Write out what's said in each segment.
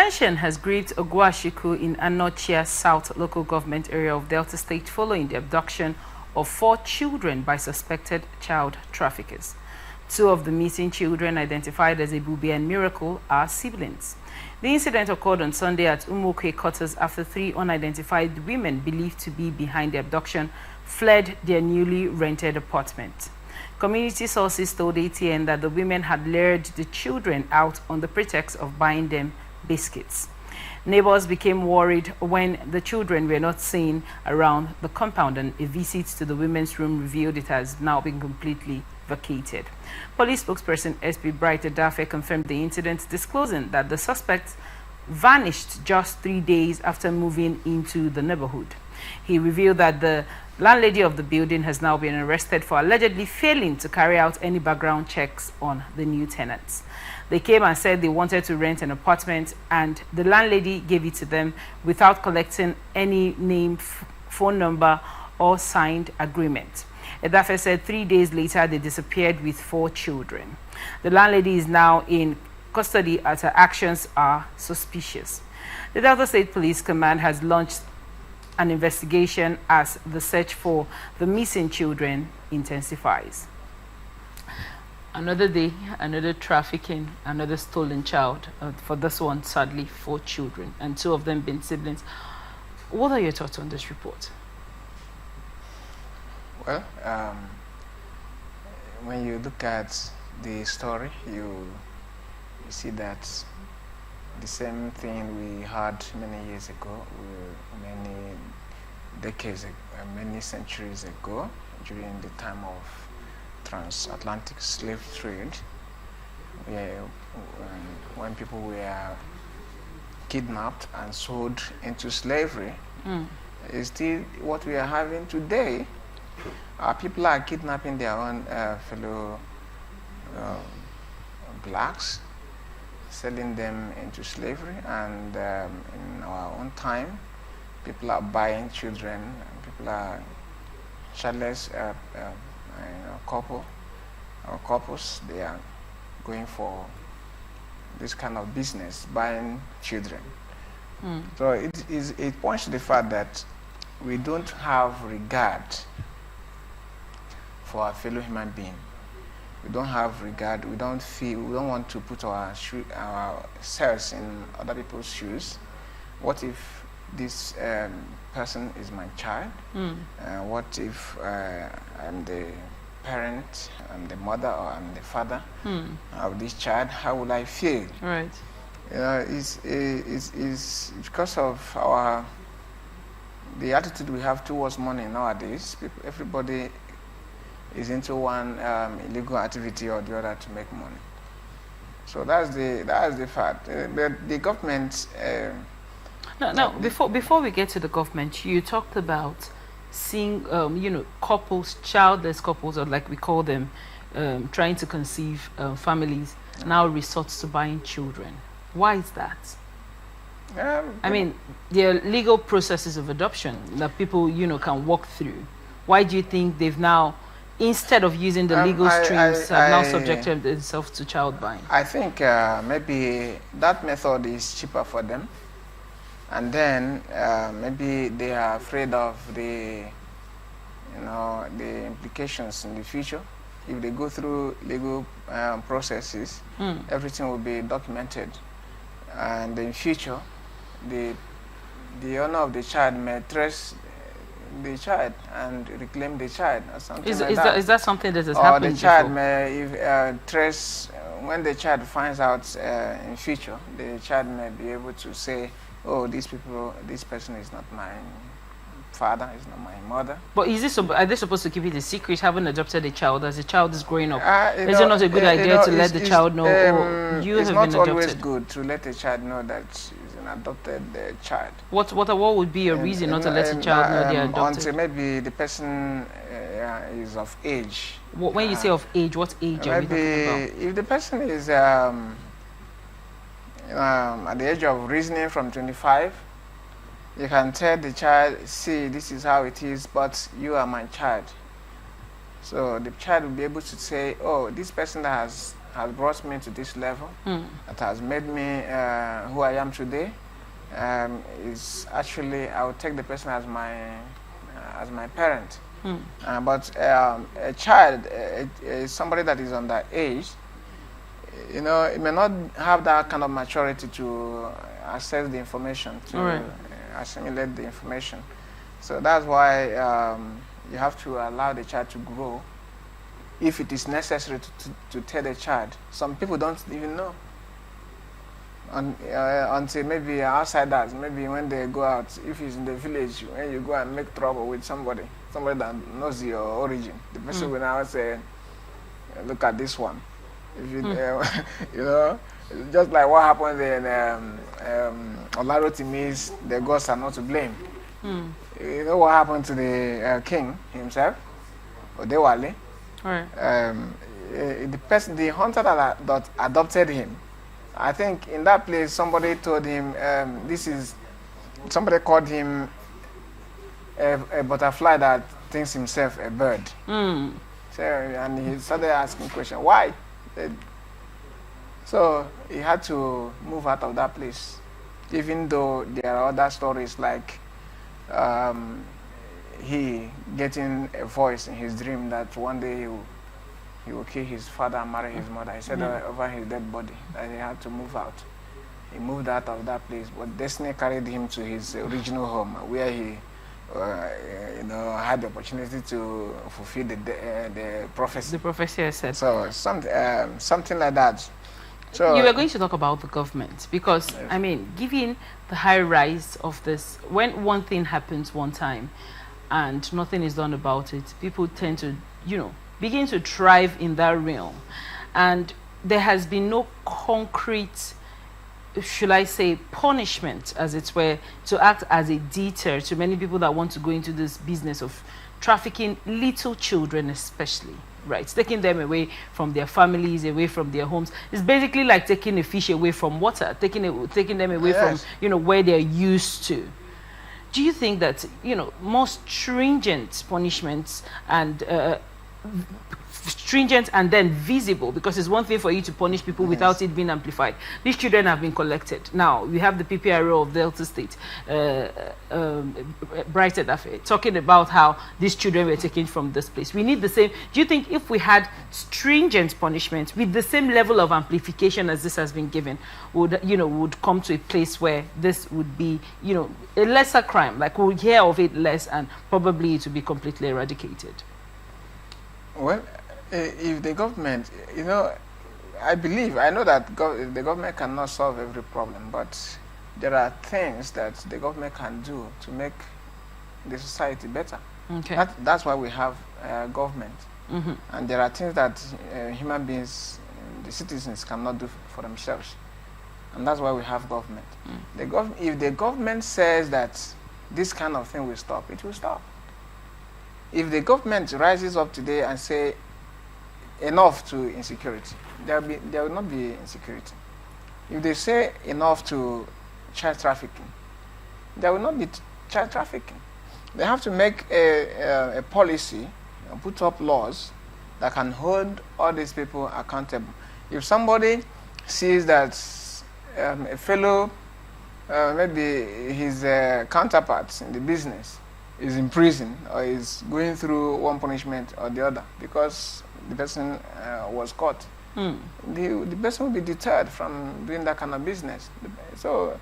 Attention has gripped Ogwashi-Uku in Aniocha South local government area of Delta State following the abduction of 4 children by suspected child traffickers. 2 of the missing children, identified as Ebube and Miracle, are siblings. The incident occurred on Sunday at Umuokwe quarters after 3 unidentified women believed to be behind the abduction fled their newly rented apartment. Community sources told ATN that the women had lured the children out on the pretext of buying them biscuits. Neighbors became worried when the children were not seen around the compound, and a visit to the women's room revealed it has now been completely vacated. Police spokesperson SP Bright Dafe confirmed the incident, disclosing that the suspects vanished just 3 days after moving into the neighborhood. He revealed that the landlady of the building has now been arrested for allegedly failing to carry out any background checks on the new tenants. They came and said they wanted to rent an apartment, and the landlady gave it to them without collecting any name, phone number, or signed agreement. Edafe said 3 days later they disappeared with 4 children. The landlady is now in custody as her actions are suspicious. The Delta State Police Command has launched an investigation as the search for the missing children intensifies. Another day, another trafficking, another stolen child. For this one, sadly, 4 children, and 2 of them being siblings. What are your thoughts on this report? Well, when you look at the story, you see that the same thing we had many years ago, many decades, many centuries ago, during the time of transatlantic slave trade, when people were kidnapped and sold into slavery. Is still what we are having today. Our people are kidnapping their own fellow blacks, selling them into slavery, and in our own time, people are buying children, people are childless couples, they are going for this kind of business, buying children. So it points to the fact that we don't have regard for our fellow human being. We don't have regard, we don't want to put ourselves in other people's shoes. What if this person is my child? What if I'm the parent, I'm the mother, or I'm the father of this child? How will I feel? Right. It's because of the attitude we have towards money nowadays. Everybody is into one illegal activity or the other to make money. So that's the fact. The government. Now, before we get to the government, you talked about seeing, couples, childless couples, or like we call them, trying to conceive families, now resort to buying children. Why is that? I mean, there are legal processes of adoption that people, can walk through. Why do you think they've now, instead of using the legal streams, have now subjected themselves to child buying? I think maybe that method is cheaper for them. And then maybe they are afraid of the implications in the future. If they go through legal processes, everything will be documented. And in future, the owner of the child may trace the child and reclaim the child or something is that something that has happened? Or the child may trace, when the child finds out in future, the child may be able to say, oh, this person is not my father, is not my mother. But are they supposed to keep it a secret, having adopted a child, as the child is growing up? Is it not a good idea to let the child know, you have been adopted? It's not always good to let the child know that she's an adopted child. What would be a reason not to let the child know they are adopted? Until maybe the person is of age. When you say of age, what age are we talking about? If the person is at the age of reasoning from 25, you can tell the child, see, this is how it is, but you are my child. So the child will be able to say, oh, this person that has has brought me to this level, that has made me who I am today, is actually I would take the person as my parent. But a child, somebody that is underage, you know, it may not have that kind of maturity to access the information, to assimilate the information. So that's why you have to allow the child to grow. If it is necessary to tell the child, some people don't even know until maybe outsiders, maybe when they go out, if it's in the village, when you go and make trouble with somebody that knows your origin, the person will now say, look at this one. If you, you know, just like what happened in Olarotimis, the gods are not to blame. You know what happened to the king himself, Odewale? The hunter that adopted him, I think in that place somebody told him, somebody called him a butterfly that thinks himself a bird. So, and he started asking questions, why? So he had to move out of that place, even though there are other stories like he getting a voice in his dream that one day he will kill his father and marry his mother. He said over his dead body that he had to move out. He moved out of that place, but destiny carried him to his original home, where he had the opportunity to fulfill the prophecy. The prophecy, I said. So something like that. So you were going to talk about the government because, I mean, given the high rise of this, when one thing happens one time and nothing is done about it, people tend to, begin to thrive in that realm. And there has been no concrete, should I say, punishment, as it were, to act as a deter to many people that want to go into this business of trafficking little children especially. Right, taking them away from their families, away from their homes. It's basically like taking a fish away from water, taking them away from where they're used to. Do you think that more stringent punishments and stringent and then visible, because it's one thing for you to punish people without it being amplified. These children have been collected. Now we have the PPRO of Delta State, Brighton Affair, talking about how these children were taken from this place. We need the same. Do you think if we had stringent punishment with the same level of amplification as this has been given, would come to a place where this would be a lesser crime, like we'll hear of it less, and probably it would be completely eradicated? Well, if the government, I know that the government cannot solve every problem, but there are things that the government can do to make the society better. Okay. That's why we have government. And there are things that human beings, the citizens, cannot do for themselves. And that's why we have government. If the government says that this kind of thing will stop, it will stop. If the government rises up today and say enough to insecurity, there will not be insecurity. If they say enough to child trafficking, there will not be child trafficking. They have to make a policy and put up laws that can hold all these people accountable. If somebody sees that a fellow, maybe his counterparts in the business, is in prison or is going through one punishment or the other because the person was caught, the person will be deterred from doing that kind of business. So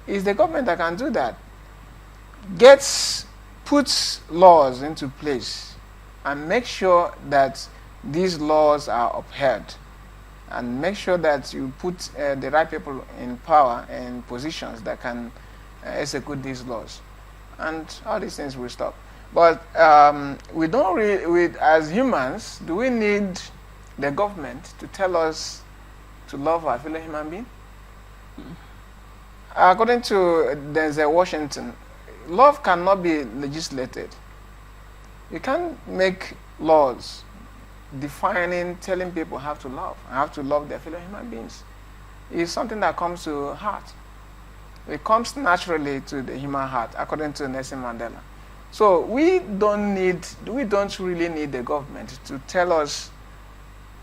it's the government that can do that. Puts laws into place and make sure that these laws are upheld, and make sure that you put the right people in power and positions that can execute these laws. And all these things will stop. But we don't really, as humans, do we need the government to tell us to love our fellow human being? According to Denzel Washington, love cannot be legislated. You can't make laws telling people how to love their fellow human beings. It's something that comes to heart. It comes naturally to the human heart, according to Nelson Mandela. So we don't really need the government to tell us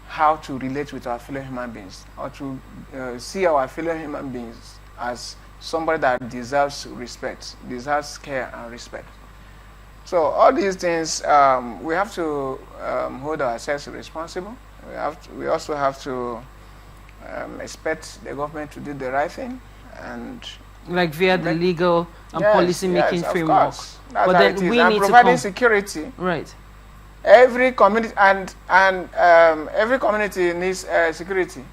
how to relate with our fellow human beings, or to see our fellow human beings as somebody that deserves respect, deserves care and respect. So all these things, we have to hold ourselves responsible. We also have to expect the government to do the right thing, and like via the legal and policy making framework. But then we need providing security. Right. Every community and every community needs security.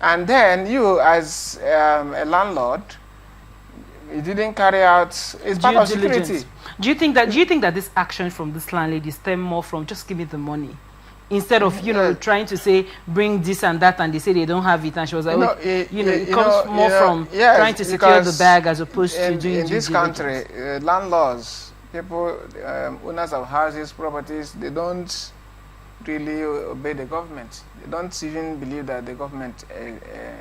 And then you, as a landlord, you didn't carry out it's part of security. Do you think that this action from this landlady stem more from just give me the money, instead of trying to say bring this and that, and they say they don't have it, and she was like, it comes more from trying to secure the bag as opposed to doing in this country, landlords, people, owners of houses, properties, they don't really obey the government. They don't even believe that the government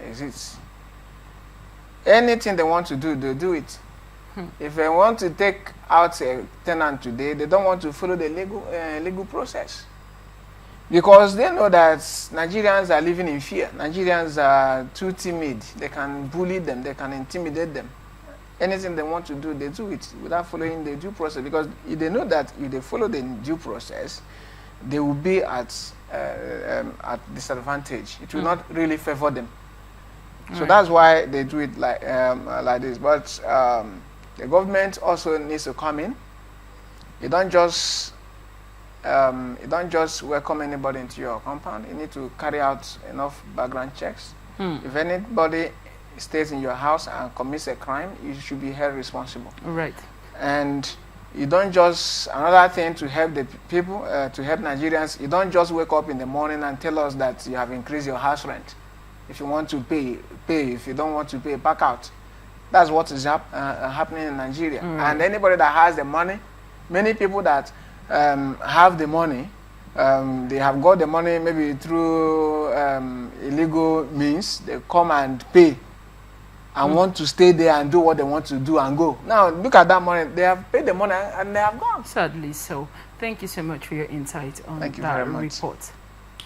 exists. Anything they want to do, they do it. If they want to take out a tenant today, they don't want to follow the legal process, because they know that Nigerians are living in fear. Nigerians are too timid. They can bully them. They can intimidate them. Anything they want to do, they do it without following the due process, because they know that if they follow the due process, they will be at disadvantage. It will not really favor them. So that's why they do it like this. But the government also needs to come in. You don't just welcome anybody into your compound. You need to carry out enough background checks. If anybody stays in your house and commits a crime, you should be held responsible. Right. And you don't just, another thing to help the people, to help Nigerians, you don't just wake up in the morning and tell us that you have increased your house rent. If you want to pay, pay. If you don't want to pay, back out. That's what is happening in Nigeria. And anybody that has the money, many people that have the money, they have got the money maybe through illegal means. They come and pay and want to stay there and do what they want to do and go. Now, look at that money. They have paid the money and they have gone. Sadly so. Thank you so much for your insight on that report.